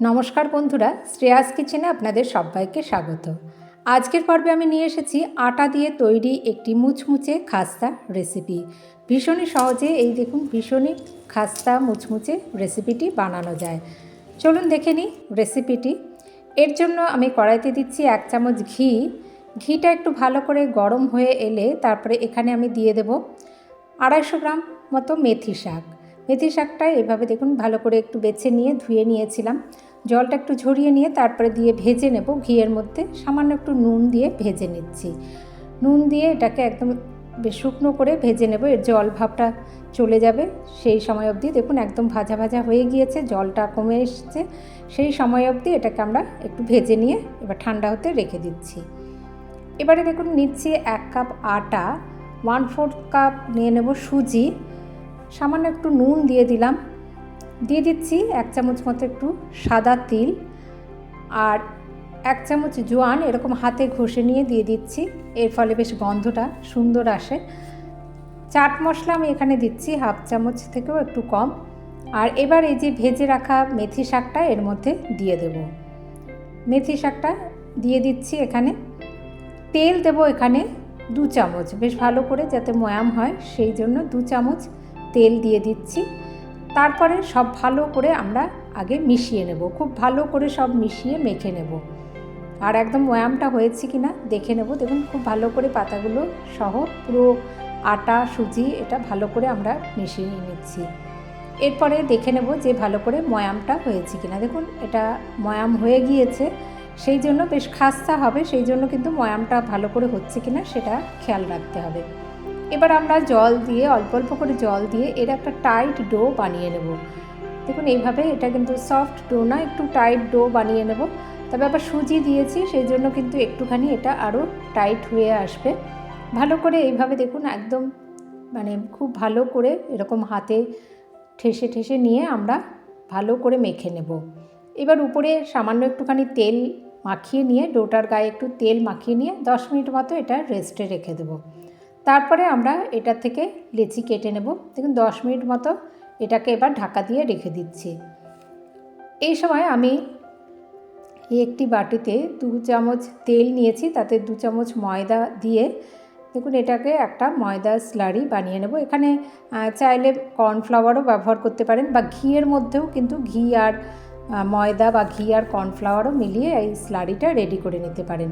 নমস্কার বন্ধুরা, শ্রেয়াস কিচেনে আপনাদের সবাইকে স্বাগত। আজকের পর্বে আমি নিয়ে এসেছি আটা দিয়ে তৈরি একটি মুচমুচে খাস্তা রেসিপি। ভীষণই সহজে এই দেখুন ভীষণই খাস্তা মুচমুচে রেসিপিটি বানানো যায়। চলুন দেখে নিই রেসিপিটি। এর জন্য আমি কড়াইতে দিচ্ছি 1 চামচ ঘি। ঘিটা একটু ভালো করে গরম হয়ে এলে তারপরে এখানে আমি দিয়ে দেব 250 গ্রাম মতো মেথি শাক। মেথি শাকটা এভাবে দেখুন ভালো করে একটু বেছে নিয়ে ধুয়ে নিয়েছিলাম। জলটা একটু ঝরিয়ে নিয়ে তারপরে দিয়ে ভেজে নেব। ঘিয়ের মধ্যে সামান্য একটু নুন দিয়ে ভেজে নিচ্ছি। নুন দিয়ে এটাকে একদম বেশ শুকনো করে ভেজে নেব। এর জল ভাবটা চলে যাবে সেই সময় অবধি। দেখুন একদম ভাজা ভাজা হয়ে গিয়েছে, জলটা কমে এসছে। সেই সময় অবধি এটাকে আমরা একটু ভেজে নিয়ে এবার ঠান্ডা হতে রেখে দিচ্ছি। এবারে দেখুন নিচ্ছি 1 কাপ আটা, 1/4 কাপ নিয়ে নেব সুজি, সামান্য একটু নুন দিয়ে দিলাম। দিয়ে দিচ্ছি 1 চামচ মতো একটু সাদা তিল আর 1 চামচ জোয়ান এরকম হাতে ঘষে নিয়ে দিয়ে দিচ্ছি। এর ফলে বেশ গন্ধটা সুন্দর আসে। চাট মশলা আমি এখানে দিচ্ছি 1/2 চামচ থেকেও একটু কম। আর এবার এই যে ভেজে রাখা মেথি শাকটা এর মধ্যে দিয়ে দেব। মেথি শাকটা দিয়ে দিচ্ছি এখানে। তেল দেব এখানে 2 চামচ, বেশ ভালো করে যাতে ময়াম হয় সেই জন্য 2 চামচ তেল দিয়ে দিচ্ছি। তারপরে সব ভালো করে আমরা আগে মিশিয়ে নেব, খুব ভালো করে সব মিশিয়ে মেখে নেব। আর একদম ময়ামটা হয়েছে কি না দেখে নেব। দেখুন খুব ভালো করে পাতাগুলো সহ পুরো আটা সুজি এটা ভালো করে আমরা মিশিয়ে নিচ্ছি। এরপরে দেখে নেব যে ভালো করে ময়ামটা হয়েছে কি না। দেখুন এটা ময়াম হয়ে গিয়েছে, সেই জন্য বেশ খাস্তা হবে, সেই জন্য কিন্তু ময়ামটা ভালো করে হচ্ছে কি না সেটা খেয়াল রাখতে হবে। এবার আমরা জল দিয়ে অল্প অল্প করে জল দিয়ে এর একটা টাইট ডো বানিয়ে নেব। দেখুন এইভাবে, এটা কিন্তু সফট ডো না, একটু টাইট ডো বানিয়ে নেব। তবে আবার সুজি দিয়েছি সেই জন্য কিন্তু একটুখানি এটা আরও টাইট হয়ে আসবে। ভালো করে এইভাবে দেখুন একদম খুব ভালো করে এরকম হাতে ঠেসে ঠেসে নিয়ে আমরা ভালো করে মেখে নেব। এবার উপরে সামান্য একটুখানি তেল মাখিয়ে নিয়ে ডোটার গায়ে একটু তেল মাখিয়ে নিয়ে 10 মিনিট মতো এটা রেস্টে রেখে দেব। তারপরে আমরা এটা থেকে লেচি কেটে নেব। দেখুন 10 মিনিট মতো এটাকে এবার ঢাকা দিয়ে রেখে দিচ্ছি। এই সময় আমি একটি বাটিতে 2 চামচ তেল নিয়েছি, তাতে 2 চামচ ময়দা দিয়ে দেখুন এটাকে একটা ময়দা স্লারি বানিয়ে নেব। এখানে চাইলে কর্নফ্লাওয়ারও ব্যবহার করতে পারেন বা ঘিয়ের মধ্যেও কিন্তু ঘি আর ময়দা বা ঘি আর কর্নফ্লাওয়ারও মিলিয়ে এই স্লারিটা রেডি করে নিতে পারেন।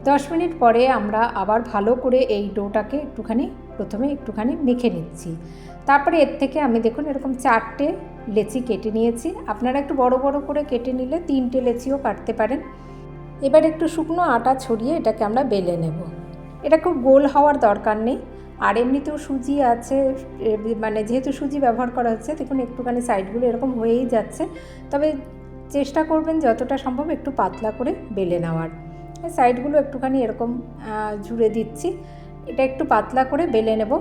10 মিনিট পরে আমরা আবার ভালো করে এই ডোটাকে প্রথমে একটুখানি মেখে নিচ্ছি। তারপরে এর থেকে আমি দেখুন এরকম 4টে লেচি কেটে নিয়েছি। আপনারা একটু বড় বড় করে কেটে নিলে 3টে লেচিও কাটতে পারেন। এবার একটু শুকনো আটা ছড়িয়ে এটাকে আমরা বেলে নেব। এটা খুব গোল হওয়ার দরকার নেই। আর এমনিতেও সুজি আছে, যেহেতু সুজি ব্যবহার করা হচ্ছে দেখুন একটুখানি সাইডগুলো এরকম হয়েই যাচ্ছে। তবে চেষ্টা করবেন যতটা সম্ভব একটু পাতলা করে বেলে নেওয়ার। সাইডগুলো একটুখানি এরকম জুড়ে দিচ্ছি। এটা একটু পাতলা করে বেলে নেব।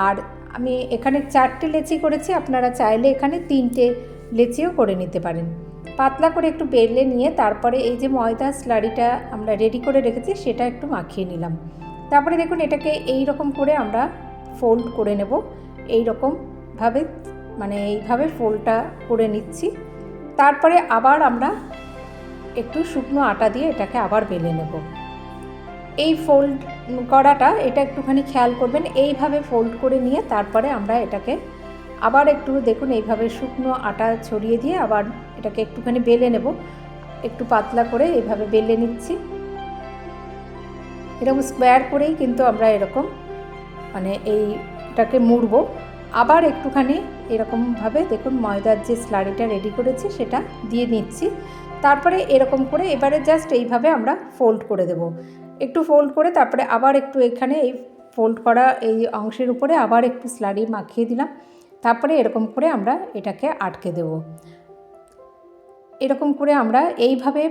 আর আমি এখানে 4টে লেচি করেছি, আপনারা চাইলে এখানে 3টে লেচিও করে নিতে পারেন। পাতলা করে একটু বেলে নিয়ে তারপরে এই যে ময়দা স্লারিটা আমরা রেডি করে রেখেছি সেটা একটু মাখিয়ে নিলাম। তারপরে দেখুন এটাকে এই রকম করে আমরা ফোল্ড করে নেব। এইরকমভাবে এইভাবে ফোল্ডটা করে নিচ্ছি। তারপরে আবার আমরা একটু শুকনো আটা দিয়ে এটাকে আবার বেলে নেব। এই ফোল্ড করাটা এটা একটুখানি খেয়াল করবেন। এইভাবে ফোল্ড করে নিয়ে তারপরে আমরা এটাকে আবার একটু দেখুন এইভাবে শুকনো আটা ছড়িয়ে দিয়ে আবার এটাকে একটুখানি বেলে নেব। একটু পাতলা করে এইভাবে বেলে নিচ্ছি। এরকম স্কোয়ার করেই কিন্তু আমরা এরকম এইটাকে মুড়ব। আবার একটুখানি এরকমভাবে দেখুন ময়দার যে স্লারিটা রেডি করেছি সেটা দিয়ে নিচ্ছি। তারপরে এরকম করে এবারে জাস্ট এইভাবে আমরা ফোল্ড করে দেব। একটু ফোল্ড করে তারপরে আবার একটু এখানে এই ফোল্ড করা এই অংশের উপরে আবার একটু স্লারি মাখিয়ে দিলাম। তারপরে এরকম করে আমরা এটাকে আটকে দেব। এরকম করে আমরা এইভাবে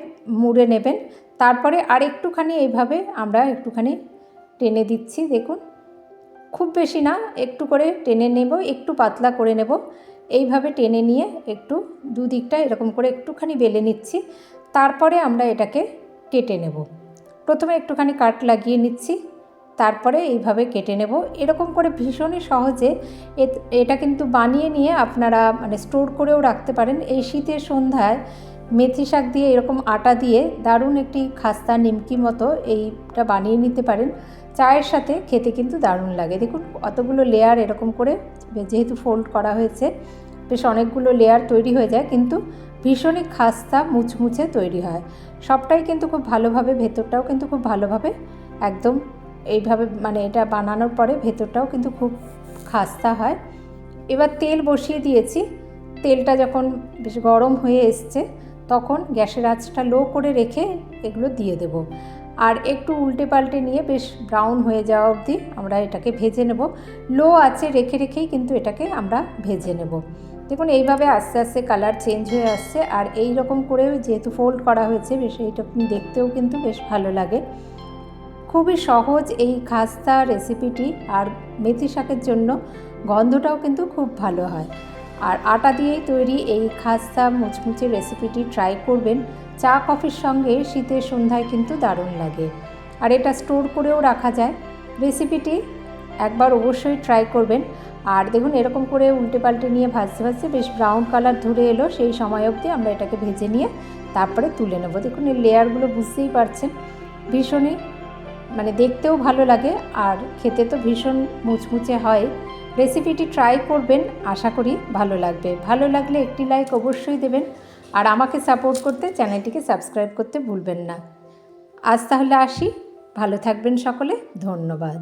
মুড়ে নেবেন। তারপরে আর একটুখানি এইভাবে আমরা একটুখানি টেনে দিচ্ছি। দেখুন খুব বেশি না, একটু করে টেনে নেব, একটু পাতলা করে নেব। এইভাবে টেনে নিয়ে একটু দুদিকটা এরকম করে একটুখানি বেলে নিচ্ছি। তারপরে আমরা এটাকে কেটে নেব। প্রথমে একটুখানি কাট লাগিয়ে নিচ্ছি, তারপরে এইভাবে কেটে নেব। এরকম করে ভীষণই সহজে এটা কিন্তু বানিয়ে নিয়ে আপনারা স্টোর করেও রাখতে পারেন। এই শীতের সন্ধ্যায় মেথি শাক দিয়ে এরকম আটা দিয়ে দারুণ একটি খাস্তা নিমকি মতো এইটা বানিয়ে নিতে পারেন। চায়ের সাথে খেতে কিন্তু দারুণ লাগে। দেখুন অতগুলো লেয়ার এরকম করে যেহেতু ফোল্ড করা হয়েছে বেশ অনেকগুলো লেয়ার তৈরি হয়ে যায়, কিন্তু ভীষণই খাস্তা মুচমুচে তৈরি হয়। সবটাই কিন্তু খুব ভালোভাবে, ভেতরটাও কিন্তু খুব ভালোভাবে একদম এইভাবে মানে এটা বানানোর পরে ভেতরটাও কিন্তু খুব খাস্তা হয়। এবার তেল বসিয়ে দিয়েছি। তেলটা যখন বেশ গরম হয়ে এসছে তখন গ্যাসের আঁচটা লো করে রেখে এগুলো দিয়ে দেব। আর একটু উল্টে পাল্টে নিয়ে বেশ ব্রাউন হয়ে যাওয়া অবধি আমরা এটাকে ভেজে নেব। লো আঁচে রেখে রেখেই কিন্তু এটাকে আমরা ভেজে নেব। দেখুন এইভাবে আস্তে আস্তে কালার চেঞ্জ হয়ে আসছে। আর এই রকম করে যেহেতু ফোল্ড করা হয়েছে বেশ এইটা দেখতেও কিন্তু বেশ ভালো লাগে। খুবই সহজ এই খাস্তা রেসিপিটি, আর মেথি শাকের জন্য গন্ধটাও কিন্তু খুব ভালো হয়। আর আটা দিয়েই তৈরি এই খাস্তা মুচমুচে রেসিপিটি ট্রাই করবেন। চা কফির সঙ্গে শীতের সন্ধ্যায় কিন্তু দারুণ লাগে। আর এটা স্টোর করেও রাখা যায়। রেসিপিটি একবার অবশ্যই ট্রাই করবেন। আর দেখুন এরকম করে উল্টে পাল্টে নিয়ে ভাজতে ভাজতে বেশ ব্রাউন কালার ধরে এলো, সেই সময় অবধি আমরা এটাকে ভেজে নিয়ে তারপরে তুলে নেব। দেখুন এই লেয়ারগুলো বুঝতেই পারছেন ভীষণই মানে দেখতেও ভালো লাগে আর খেতে তো ভীষণ মুচমুচে হয়। রেসিপিটি ট্রাই করবেন, আশা করি ভালো লাগবে। ভালো লাগলে একটি লাইক অবশ্যই দেবেন, আর আমাকে সাপোর্ট করতে চ্যানেলটিকে সাবস্ক্রাইব করতে ভুলবেন না। আজ তাহলে আসি, ভালো থাকবেন সকলে, ধন্যবাদ।